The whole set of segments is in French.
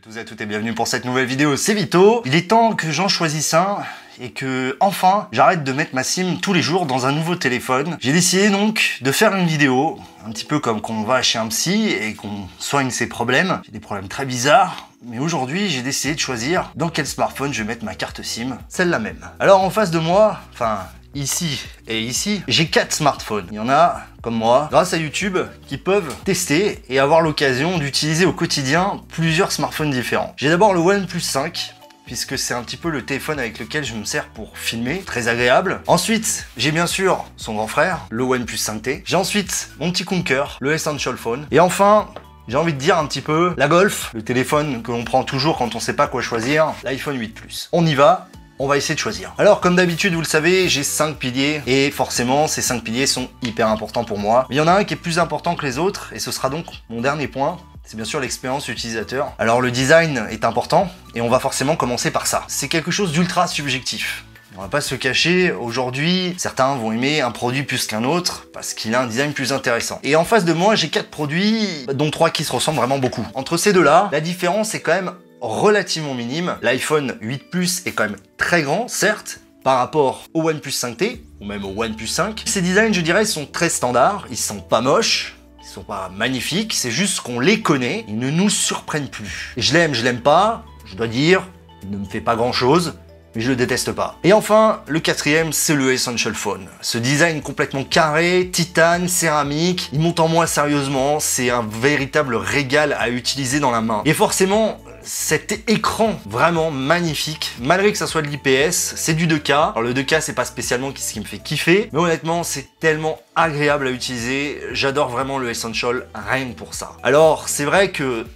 Salut à tous et à toutes et bienvenue pour cette nouvelle vidéo, c'est Vito. Il est temps que j'en choisisse un et que, enfin, j'arrête de mettre ma SIM tous les jours dans un nouveau téléphone. J'ai décidé donc de faire une vidéo, un petit peu comme quand on va chez un psy et qu'on soigne ses problèmes. J'ai des problèmes très bizarres. Mais aujourd'hui, j'ai décidé de choisir dans quel smartphone je vais mettre ma carte SIM, celle-là même. Alors en face de moi, enfin ici et ici, j'ai 4 smartphones. Il y en a, comme moi, grâce à YouTube, qui peuvent tester et avoir l'occasion d'utiliser au quotidien plusieurs smartphones différents. J'ai d'abord le OnePlus 5, puisque c'est un petit peu le téléphone avec lequel je me sers pour filmer, très agréable. Ensuite, j'ai bien sûr son grand frère, le OnePlus 5T. J'ai ensuite mon petit Conquer, le Essential Phone. Et enfin, j'ai envie de dire un petit peu la Golf, le téléphone que l'on prend toujours quand on sait pas quoi choisir, l'iPhone 8 Plus. On y va, on va essayer de choisir. Alors comme d'habitude, vous le savez, j'ai 5 piliers et forcément ces 5 piliers sont hyper importants pour moi. Mais il y en a un qui est plus important que les autres et ce sera donc mon dernier point. C'est bien sûr l'expérience utilisateur. Alors le design est important et on va forcément commencer par ça. C'est quelque chose d'ultra subjectif. On va pas se cacher, aujourd'hui, certains vont aimer un produit plus qu'un autre parce qu'il a un design plus intéressant. Et en face de moi, j'ai 4 produits, dont 3 qui se ressemblent vraiment beaucoup. Entre ces deux-là, la différence est quand même relativement minime. L'iPhone 8 Plus est quand même très grand, certes, par rapport au OnePlus 5T, ou même au OnePlus 5. Ces designs, je dirais, sont très standards, ils sont pas moches, ils sont pas magnifiques, c'est juste qu'on les connaît, ils ne nous surprennent plus. Et je l'aime pas, je dois dire, il ne me fait pas grand-chose, mais je le déteste pas. Et enfin, le quatrième, c'est le Essential Phone. Ce design complètement carré, titane, céramique, il monte en moi sérieusement, c'est un véritable régal à utiliser dans la main. Et forcément, cet écran vraiment magnifique, malgré que ça soit de l'IPS, c'est du 2K. Alors le 2K, c'est pas spécialement ce qui me fait kiffer, mais honnêtement, c'est tellement agréable à utiliser. J'adore vraiment le Essential, rien que pour ça. Alors, c'est vrai que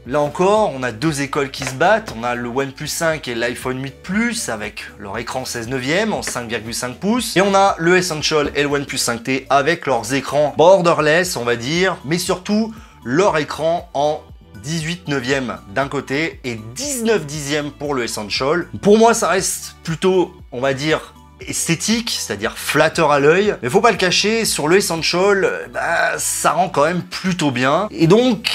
là encore, on a deux écoles qui se battent. On a le OnePlus 5 et l'iPhone 8 Plus avec leur écran 16/9 en 5,5 pouces. Et on a le Essential et le OnePlus 5T avec leurs écrans borderless, on va dire, mais surtout leur écran en 18/9 d'un côté et 19/10 pour le Essential. Pour moi, ça reste plutôt, on va dire, esthétique, c'est-à-dire flatteur à l'œil. Mais faut pas le cacher, sur le Essential, ça rend quand même plutôt bien. Et donc,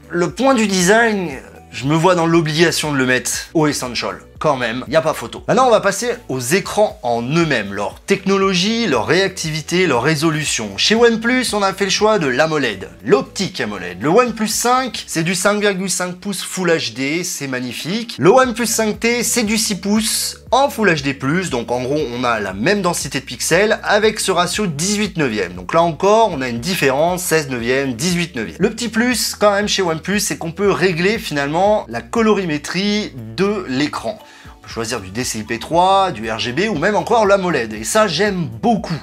le point du design, je me vois dans l'obligation de le mettre au Essential. Quand même, il n'y a pas photo. Maintenant, on va passer aux écrans en eux-mêmes, leur technologie, leur réactivité, leur résolution. Chez OnePlus, on a fait le choix de l'AMOLED, l'optique AMOLED. Le OnePlus 5, c'est du 5,5 pouces Full HD, c'est magnifique. Le OnePlus 5T, c'est du 6 pouces en Full HD+, donc en gros, on a la même densité de pixels avec ce ratio 18/9. Donc là encore, on a une différence 16/9, 18/9. Le petit plus, quand même, chez OnePlus, c'est qu'on peut régler finalement la colorimétrie de l'écran. On peut choisir du DCI-P3, du RGB ou même encore l'AMOLED. Et ça, j'aime beaucoup.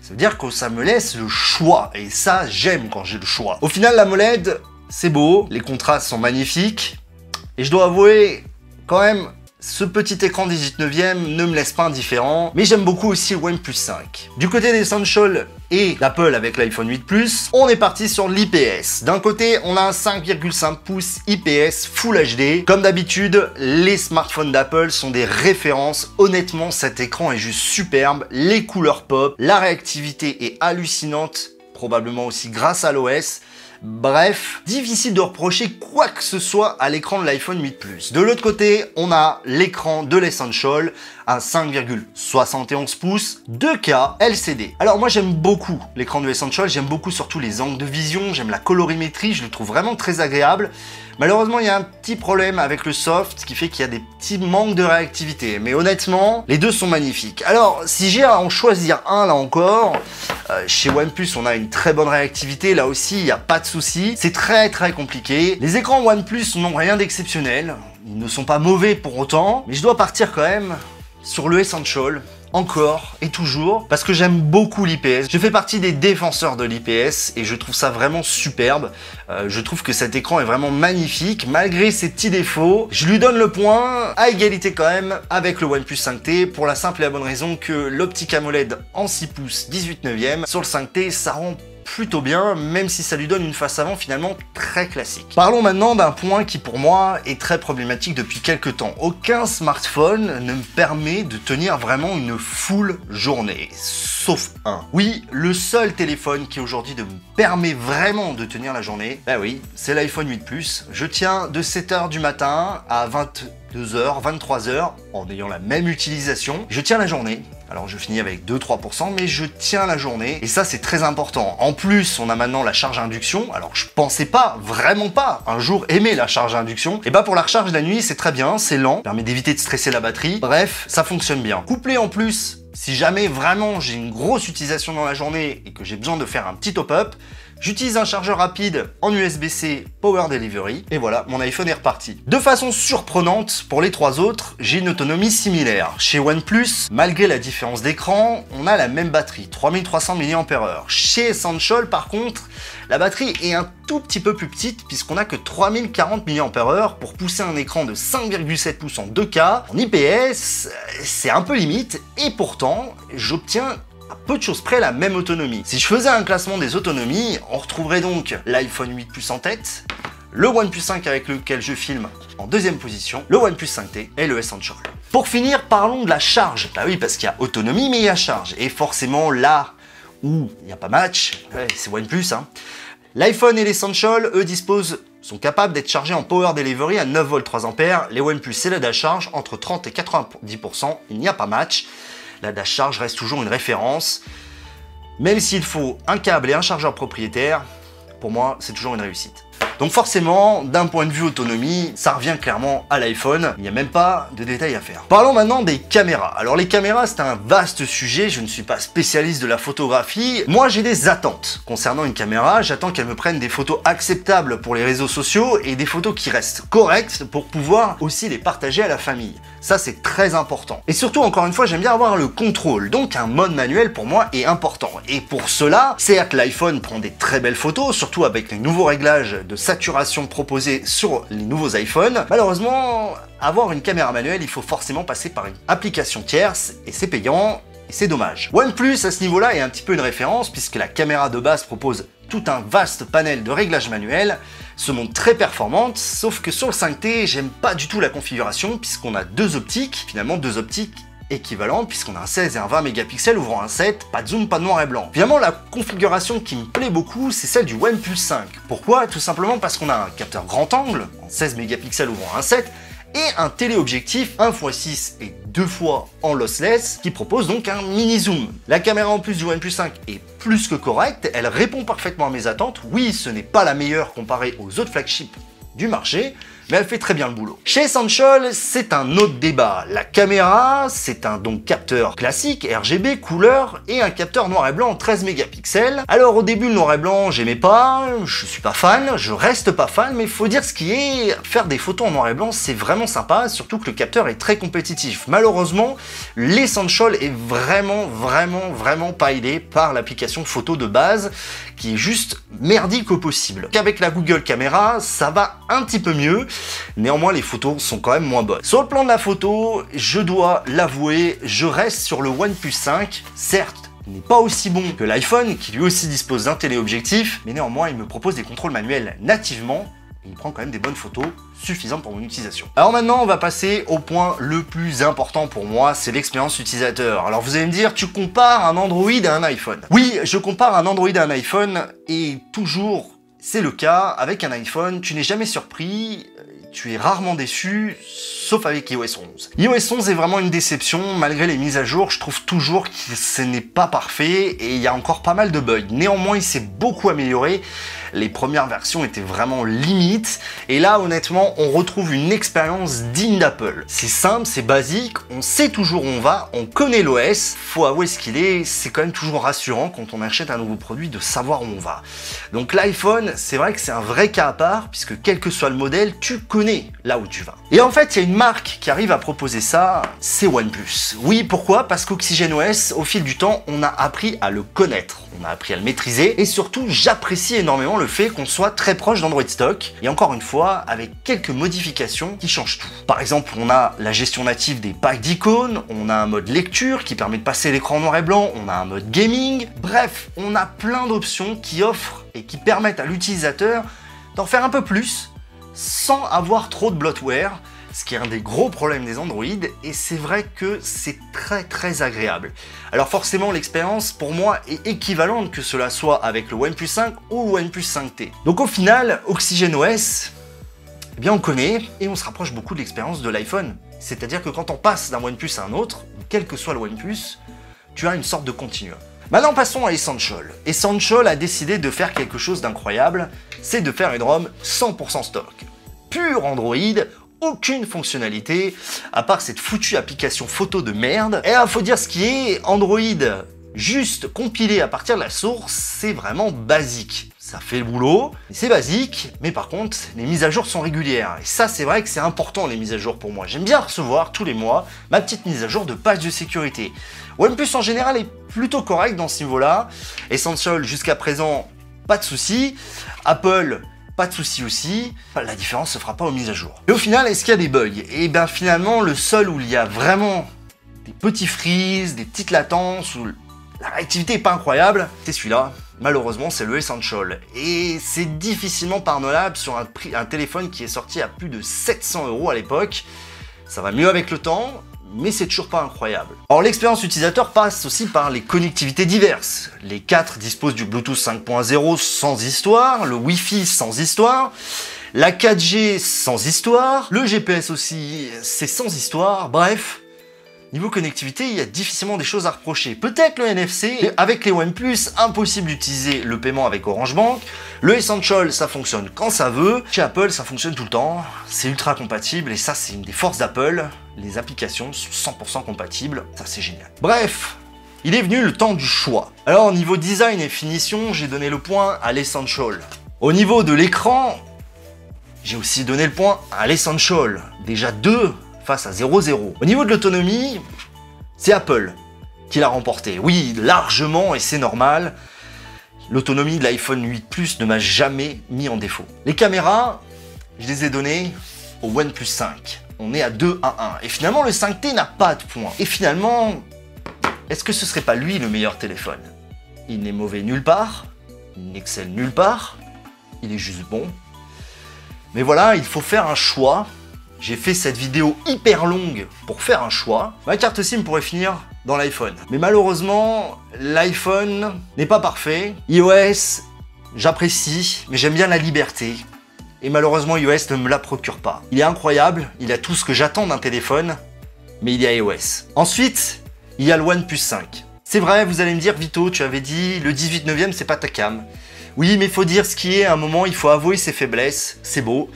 Ça veut dire que ça me laisse le choix. Et ça, j'aime quand j'ai le choix. Au final, l'AMOLED, c'est beau. Les contrastes sont magnifiques. Et je dois avouer, quand même, ce petit écran 18/9 ne me laisse pas indifférent, mais j'aime beaucoup aussi le OnePlus 5. Du côté des Essential et d'Apple avec l'iPhone 8 Plus, on est parti sur l'IPS. D'un côté, on a un 5,5 pouces IPS Full HD. Comme d'habitude, les smartphones d'Apple sont des références. Honnêtement, cet écran est juste superbe. Les couleurs pop, la réactivité est hallucinante, probablement aussi grâce à l'OS. Bref, difficile de reprocher quoi que ce soit à l'écran de l'iPhone 8 Plus. De l'autre côté, on a l'écran de l'Essential à 5,71 pouces, 2K LCD. Alors moi j'aime beaucoup l'écran de l'Essential, j'aime beaucoup surtout les angles de vision, j'aime la colorimétrie, je le trouve vraiment très agréable. Malheureusement, il y a un petit problème avec le soft, ce qui fait qu'il y a des petits manques de réactivité. Mais honnêtement, les deux sont magnifiques. Alors, si j'ai à en choisir un, là encore, chez OnePlus, on a une très bonne réactivité. Là aussi, il n'y a pas de souci. C'est très compliqué. Les écrans OnePlus n'ont rien d'exceptionnel. Ils ne sont pas mauvais pour autant. Mais je dois partir quand même sur le Essential. Encore et toujours, parce que j'aime beaucoup l'IPS. Je fais partie des défenseurs de l'IPS et je trouve ça vraiment superbe. Je trouve que cet écran est vraiment magnifique, malgré ses petits défauts. Je lui donne le point, à égalité quand même, avec le OnePlus 5T, pour la simple et la bonne raison que l'optique AMOLED en 6 pouces 18/9, sur le 5T, ça rend plutôt bien, même si ça lui donne une face avant finalement très classique. Parlons maintenant d'un point qui pour moi est très problématique depuis quelques temps. Aucun smartphone ne me permet de tenir vraiment une full journée, sauf un. Oui, le seul téléphone qui aujourd'hui me permet vraiment de tenir la journée, bah oui, c'est l'iPhone 8 Plus. Je tiens de 7h du matin à 22h, 23h, en ayant la même utilisation. Je tiens la journée. Alors je finis avec 2-3%, mais je tiens la journée. Et ça, c'est très important. En plus, on a maintenant la charge induction. Alors je pensais pas, vraiment pas, un jour aimer la charge induction. Et bah pour la recharge de la nuit, c'est très bien, c'est lent, permet d'éviter de stresser la batterie. Bref, ça fonctionne bien. Couplé en plus, si jamais vraiment j'ai une grosse utilisation dans la journée et que j'ai besoin de faire un petit top-up, j'utilise un chargeur rapide en USB-C Power Delivery et voilà, mon iPhone est reparti. De façon surprenante, pour les trois autres, j'ai une autonomie similaire. Chez OnePlus, malgré la différence d'écran, on a la même batterie, 3300 mAh. Chez Essential, par contre, la batterie est un tout petit peu plus petite puisqu'on a que 3040 mAh pour pousser un écran de 5,7 pouces en 2K. En IPS, c'est un peu limite et pourtant, j'obtiens à peu de choses près la même autonomie. Si je faisais un classement des autonomies, on retrouverait donc l'iPhone 8 Plus en tête, le OnePlus 5 avec lequel je filme en deuxième position, le OnePlus 5T et le Essential. Pour finir, parlons de la charge. Bah oui, parce qu'il y a autonomie mais il y a charge. Et forcément là où il n'y a pas match, c'est OnePlus. L'iPhone et l'Essential, eux, sont capables d'être chargés en Power Delivery à 9 volts 3 ampères. Les OnePlus, c'est la dash charge entre 30 et 90%. Il n'y a pas match. La dash charge reste toujours une référence. Même s'il faut un câble et un chargeur propriétaire, pour moi, c'est toujours une réussite. Donc forcément, d'un point de vue autonomie, ça revient clairement à l'iPhone. Il n'y a même pas de détails à faire. Parlons maintenant des caméras. Alors les caméras, c'est un vaste sujet. Je ne suis pas spécialiste de la photographie. Moi, j'ai des attentes concernant une caméra. J'attends qu'elle me prenne des photos acceptables pour les réseaux sociaux et des photos qui restent correctes pour pouvoir aussi les partager à la famille. Ça, c'est très important. Et surtout, encore une fois, j'aime bien avoir le contrôle. Donc un mode manuel, pour moi, est important. Et pour cela, certes, l'iPhone prend des très belles photos, surtout avec les nouveaux réglages de saturation proposée sur les nouveaux iPhones. Malheureusement, avoir une caméra manuelle, il faut forcément passer par une application tierce et c'est payant et c'est dommage. OnePlus à ce niveau-là est un petit peu une référence puisque la caméra de base propose tout un vaste panel de réglages manuels, se montre très performante, sauf que sur le 5T, j'aime pas du tout la configuration puisqu'on a deux optiques, finalement deux optiques équivalentes puisqu'on a un 16 et un 20 mégapixels ouvrant un 7, pas de zoom, pas de noir et blanc. Finalement, la configuration qui me plaît beaucoup, c'est celle du OnePlus 5. Pourquoi? Tout simplement parce qu'on a un capteur grand angle, en 16 mégapixels ouvrant un 7, et un téléobjectif 1x6 et 2x en lossless qui propose donc un mini zoom. La caméra en plus du OnePlus 5 est plus que correcte, elle répond parfaitement à mes attentes. Oui, ce n'est pas la meilleure comparée aux autres flagships du marché, mais elle fait très bien le boulot. Chez Essential, c'est un autre débat. La caméra, c'est un donc capteur classique, RGB, couleur, et un capteur noir et blanc 13 mégapixels. Alors au début, le noir et blanc, j'aimais pas, je suis pas fan, je reste pas fan, mais il faut dire ce qui est, faire des photos en noir et blanc, c'est vraiment sympa, surtout que le capteur est très compétitif. Malheureusement, l'Essential est vraiment pas aidé par l'application photo de base, qui est juste merdique au possible. Qu'avec la Google Caméra, ça va un petit peu mieux. Néanmoins, les photos sont quand même moins bonnes. Sur le plan de la photo, je dois l'avouer, je reste sur le OnePlus 5. Certes, il n'est pas aussi bon que l'iPhone, qui lui aussi dispose d'un téléobjectif, mais néanmoins, il me propose des contrôles manuels nativement, et il prend quand même des bonnes photos suffisantes pour mon utilisation. Alors maintenant, on va passer au point le plus important pour moi, c'est l'expérience utilisateur. Alors vous allez me dire, tu compares un Android à un iPhone. Oui, je compare un Android à un iPhone, et toujours, c'est le cas, avec un iPhone, tu n'es jamais surpris, tu es rarement déçu, sauf avec iOS 11. iOS 11 est vraiment une déception, malgré les mises à jour, je trouve toujours que ce n'est pas parfait et il y a encore pas mal de bugs. Néanmoins, il s'est beaucoup amélioré, les premières versions étaient vraiment limites, et là, honnêtement, on retrouve une expérience digne d'Apple. C'est simple, c'est basique, on sait toujours où on va, on connaît l'OS, faut avouer ce qu'il est, c'est quand même toujours rassurant quand on achète un nouveau produit de savoir où on va. Donc l'iPhone, c'est vrai que c'est un vrai cas à part, puisque quel que soit le modèle, tu connais là où tu vas. Et en fait, il y a une marque qui arrive à proposer ça, c'est OnePlus. Oui, pourquoi? Parce qu'OxygenOS, au fil du temps, on a appris à le connaître, on a appris à le maîtriser, et surtout, j'apprécie énormément simplement le fait qu'on soit très proche d'Android stock, et encore une fois, avec quelques modifications qui changent tout. Par exemple, on a la gestion native des packs d'icônes, on a un mode lecture qui permet de passer l'écran noir et blanc, on a un mode gaming, bref, on a plein d'options qui offrent et qui permettent à l'utilisateur d'en faire un peu plus, sans avoir trop de bloatware, ce qui est un des gros problèmes des Android, et c'est vrai que c'est très agréable. Alors forcément, l'expérience pour moi est équivalente, que cela soit avec le OnePlus 5 ou le OnePlus 5T. Donc au final, OxygenOS, eh bien on connaît, et on se rapproche beaucoup de l'expérience de l'iPhone. C'est-à-dire que quand on passe d'un OnePlus à un autre, quel que soit le OnePlus, tu as une sorte de continuum. Maintenant passons à Essential. Essential a décidé de faire quelque chose d'incroyable, c'est de faire une ROM 100% stock. Pur Android, aucune fonctionnalité, à part cette foutue application photo de merde. Et il faut dire ce qui est, Android juste compilé à partir de la source, c'est vraiment basique. Ça fait le boulot, c'est basique, mais par contre, les mises à jour sont régulières. Et ça, c'est vrai que c'est important, les mises à jour pour moi. J'aime bien recevoir tous les mois ma petite mise à jour de patch de sécurité. OnePlus en général est plutôt correct dans ce niveau-là. Essential, jusqu'à présent, pas de soucis. Apple, pas de soucis aussi, la différence se fera pas aux mises à jour. Et au final, est-ce qu'il y a des bugs? Et bien finalement, le seul où il y a vraiment des petits freezes, des petites latences, où la réactivité est pas incroyable, c'est celui-là. Malheureusement, c'est le Essential. Et c'est difficilement pardonnable sur un téléphone qui est sorti à plus de 700 € à l'époque. Ça va mieux avec le temps, mais c'est toujours pas incroyable. Alors l'expérience utilisateur passe aussi par les connectivités diverses. Les 4 disposent du Bluetooth 5.0 sans histoire, le Wi-Fi sans histoire, la 4G sans histoire, le GPS aussi c'est sans histoire, bref. Niveau connectivité, il y a difficilement des choses à reprocher. Peut-être le NFC, avec les OnePlus, impossible d'utiliser le paiement avec Orange Bank. Le Essential, ça fonctionne quand ça veut. Chez Apple, ça fonctionne tout le temps. C'est ultra compatible et ça, c'est une des forces d'Apple. Les applications sont 100% compatibles. Ça, c'est génial. Bref, il est venu le temps du choix. Alors, au niveau design et finition, j'ai donné le point à l'Essential. Au niveau de l'écran, j'ai aussi donné le point à l'Essential. Déjà 2 face à 0,0. Au niveau de l'autonomie, c'est Apple qui l'a remporté. Oui, largement, et c'est normal. L'autonomie de l'iPhone 8 Plus ne m'a jamais mis en défaut. Les caméras, je les ai données au OnePlus 5. On est à 2 à 1. Et finalement, le 5T n'a pas de points. Et finalement, est-ce que ce serait pas lui le meilleur téléphone? Il n'est mauvais nulle part, il n'excelle nulle part, il est juste bon. Mais voilà, il faut faire un choix. J'ai fait cette vidéo hyper longue pour faire un choix. Ma carte SIM pourrait finir dans l'iPhone. Mais malheureusement, l'iPhone n'est pas parfait. iOS, j'apprécie, mais j'aime bien la liberté. Et malheureusement, iOS ne me la procure pas. Il est incroyable, il a tout ce que j'attends d'un téléphone, mais il y a iOS. Ensuite, il y a le OnePlus 5. C'est vrai, vous allez me dire, Vito, tu avais dit le 18/9e, c'est pas ta cam. Oui, mais il faut dire ce qui est, à un moment, il faut avouer ses faiblesses, c'est beau.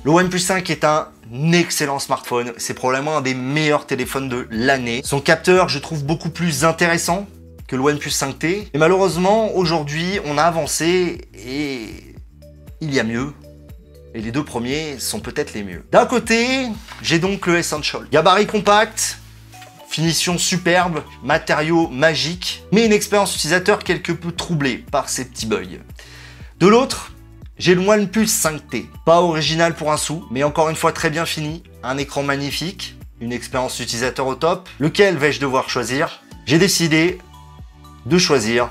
Le OnePlus 5 est un excellent smartphone, c'est probablement un des meilleurs téléphones de l'année. Son capteur, je trouve beaucoup plus intéressant que le OnePlus 5T. Et malheureusement, aujourd'hui, on a avancé et il y a mieux. Et les deux premiers sont peut-être les mieux. D'un côté, j'ai donc le Essential. Gabarit compact, finition superbe, matériaux magiques, mais une expérience utilisateur quelque peu troublée par ces petits bugs. De l'autre, j'ai le OnePlus 5T, pas original pour un sou, mais encore une fois très bien fini, un écran magnifique, une expérience utilisateur au top. Lequel vais-je devoir choisir? J'ai décidé de choisir